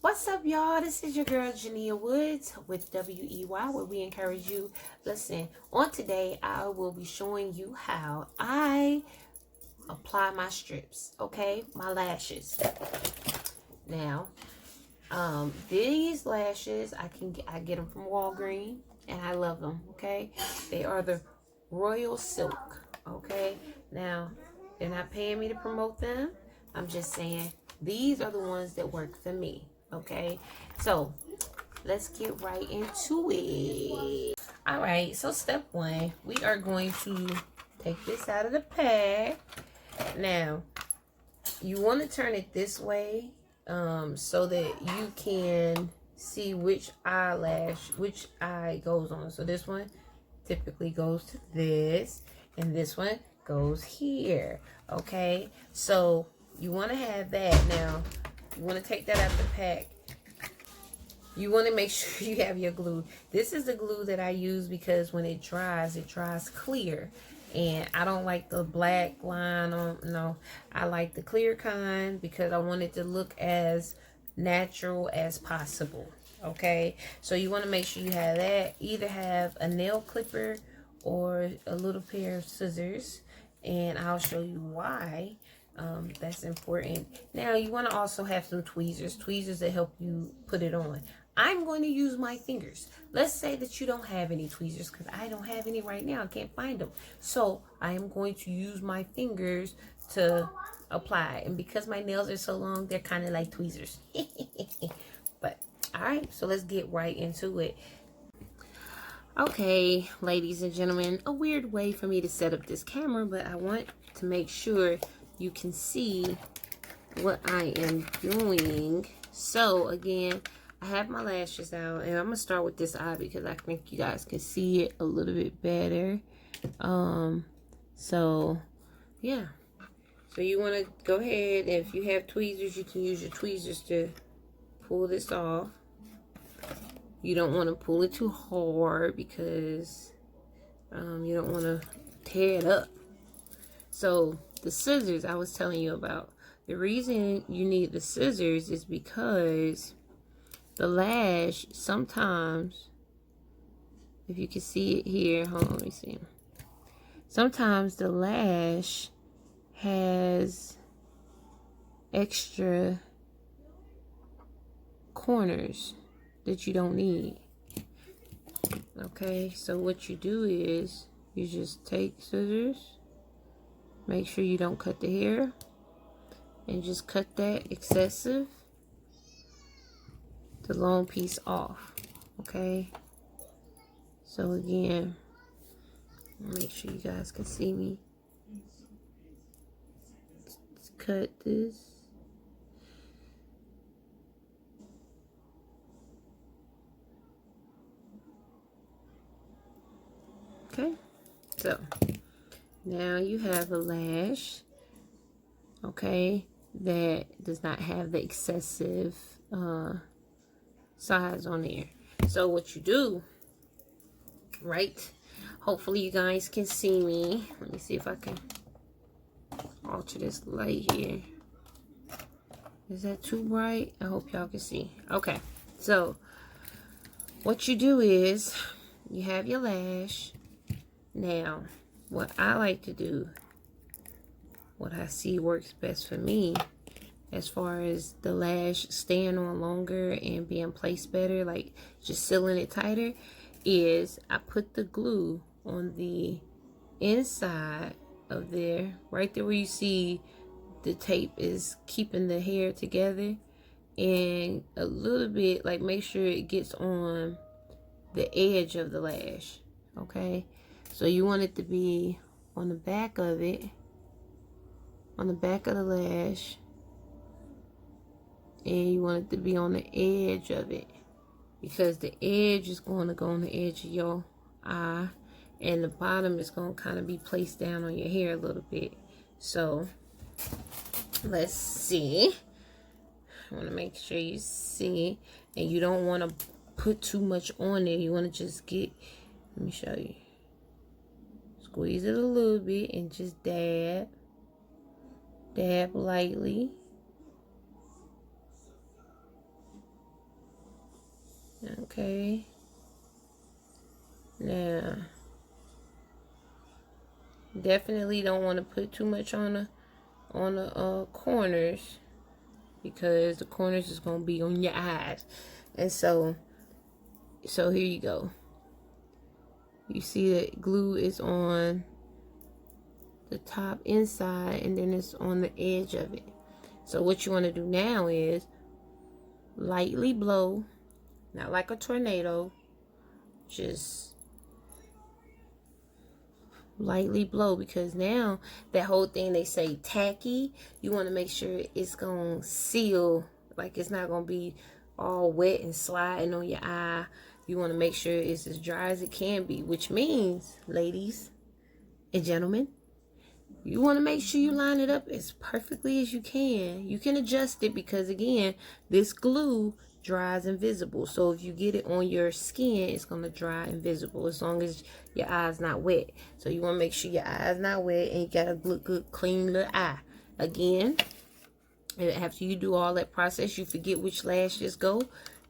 What's up, y'all? This is your girl Jania Woods with WEY, where we encourage you. Listen, on today, I will be showing you how I apply my strips, okay? My lashes. Now, these lashes, I get them from Walgreens, and I love them, okay? They are the Royal Silk, okay? Now, they're not paying me to promote them. I'm just saying these are the ones that work for me. Okay, so let's get right into it. All right, so step one, we are going to take this out of the pack. Now, you want to turn it this way so that you can see which eye goes on. So this one typically goes to this, and this one goes here. Okay, so you want to have that. Now, you want to take that out the pack. You want to make sure you have your glue. This is the glue that I use because when it dries clear. And I don't like the black line on, no. I like the clear kind because I want it to look as natural as possible. Okay? So you want to make sure you have that. Either have a nail clipper or a little pair of scissors. And I'll show you why. That's important. Now you want to also have some tweezers that help you put it on. I'm going to use my fingers. Let's say that you don't have any tweezers, because I don't have any right now. I can't find them. So I am going to use my fingers to apply. And because my nails are so long, they're kind of like tweezers. But all right, so let's get right into it. Okay, ladies and gentlemen, a weird way for me to set up this camera, but I want to make sure you can see what I am doing. So again, I have my lashes out, and I'm gonna start with this eye because I think you guys can see it a little bit better. So yeah, so you want to go ahead, and if you have tweezers, you can use your tweezers to pull this off. You don't want to pull it too hard because you don't want to tear it up. So the scissors I was telling you about, the reason you need the scissors is because the lash, sometimes, if you can see it here, hold on, let me see. Sometimes the lash has extra corners that you don't need. Okay, so what you do is you just take scissors, make sure you don't cut the hair, and just cut that excessive, the long piece off. Okay, so again, make sure you guys can see me. Let's cut this. Okay, so now you have a lash, okay, that does not have the excessive size on there. So what you do, right, hopefully you guys can see me. Let me see if I can alter this light here. Is that too bright? I hope y'all can see. Okay, so what you do is you have your lash. Now, what I like to do, what I see works best for me, as far as the lash staying on longer and being placed better, like just sealing it tighter, is I put the glue on the inside of there, right there where you see the tape is keeping the hair together, and a little bit, like, make sure it gets on the edge of the lash. Okay, so you want it to be on the back of it, on the back of the lash, and you want it to be on the edge of it, because the edge is going to go on the edge of your eye, and the bottom is going to kind of be placed down on your hair a little bit. So let's see. I want to make sure you see, and you don't want to put too much on there. You want to just get, let me show you. Squeeze it a little bit and just dab lightly. Okay. Now, definitely don't want to put too much on the corners, because the corners is gonna be on your eyes. And so here you go. You see that glue is on the top inside, and then it's on the edge of it. So what you want to do now is lightly blow, not like a tornado, just lightly blow, because now that whole thing they say tacky, you want to make sure it's gonna seal, like it's not gonna be all wet and sliding on your eye. You want to make sure it's as dry as it can be, which means, ladies and gentlemen, you want to make sure you line it up as perfectly as you can. You can adjust it, because again, this glue dries invisible. So if you get it on your skin, it's going to dry invisible as long as your eye's not wet. So you want to make sure your eye's not wet, and you got a good clean little eye. Again, after you do all that process, you forget which lashes go.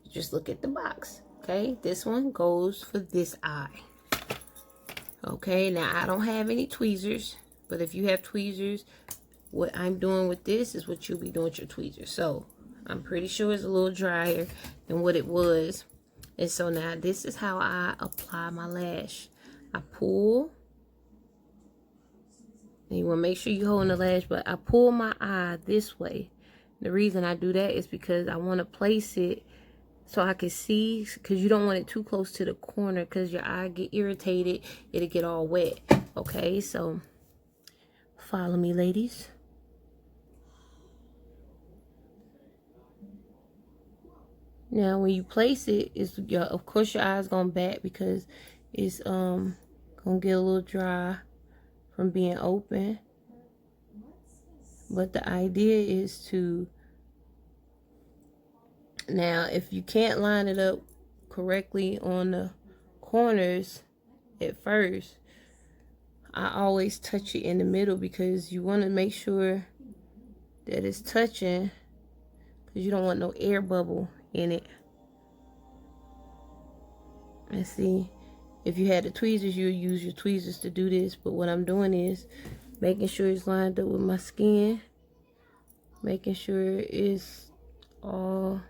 Just look at the box. Okay, this one goes for this eye. Okay, now I don't have any tweezers, but if you have tweezers, what I'm doing with this is what you'll be doing with your tweezers. So I'm pretty sure it's a little drier than what it was. And so now this is how I apply my lash. I pull, and you want to make sure you're holding the lash, but I pull my eye this way. The reason I do that is because I want to place it so I can see, because you don't want it too close to the corner, because your eye get irritated, it'll get all wet. Okay, so follow me, ladies. Now when you place it, it's of course your eye's gonna bat, because it's gonna get a little dry from being open. But the idea is to, now if you can't line it up correctly on the corners at first, I always touch it in the middle, because you want to make sure that it's touching, because you don't want no air bubble in it. And see, if you had the tweezers, you would use your tweezers to do this, but what I'm doing is making sure it's lined up with my skin, making sure it's all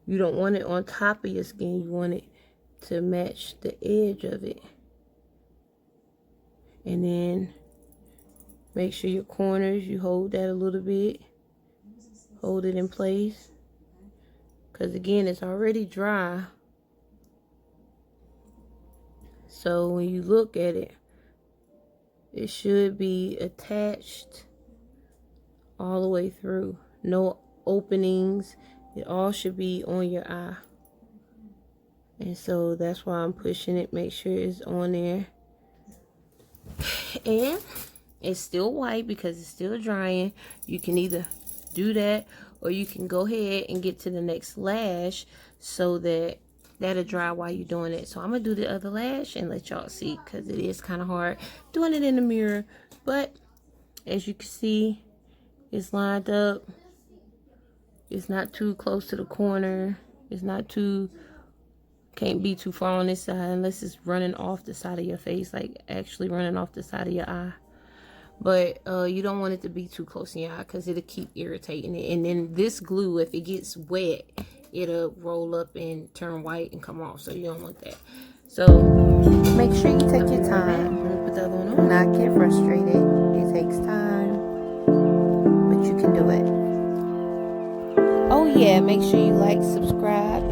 you don't want it on top of your skin, you want it to match the edge of it. And then make sure your corners, you hold that a little bit, hold it in place, because again, it's already dry. So when you look at it, it should be attached all the way through, no openings. It all should be on your eye. And so that's why I'm pushing it, make sure it's on there. And it's still white because it's still drying. You can either do that, or you can go ahead and get to the next lash, so that that'll dry while you're doing it. So I'm gonna do the other lash and let y'all see, because it is kind of hard doing it in the mirror. But as you can see, it's lined up. It's not too close to the corner. It's not too, can't be too far on this side unless it's running off the side of your face, like actually running off the side of your eye. But you don't want it to be too close in your eye, because it'll keep irritating it. And then this glue, if it gets wet, it'll roll up and turn white and come off. So you don't want that. So make sure you take your time. Put the other one on. Not get frustrated. It takes time, but you can do it. Oh yeah, make sure you like, subscribe,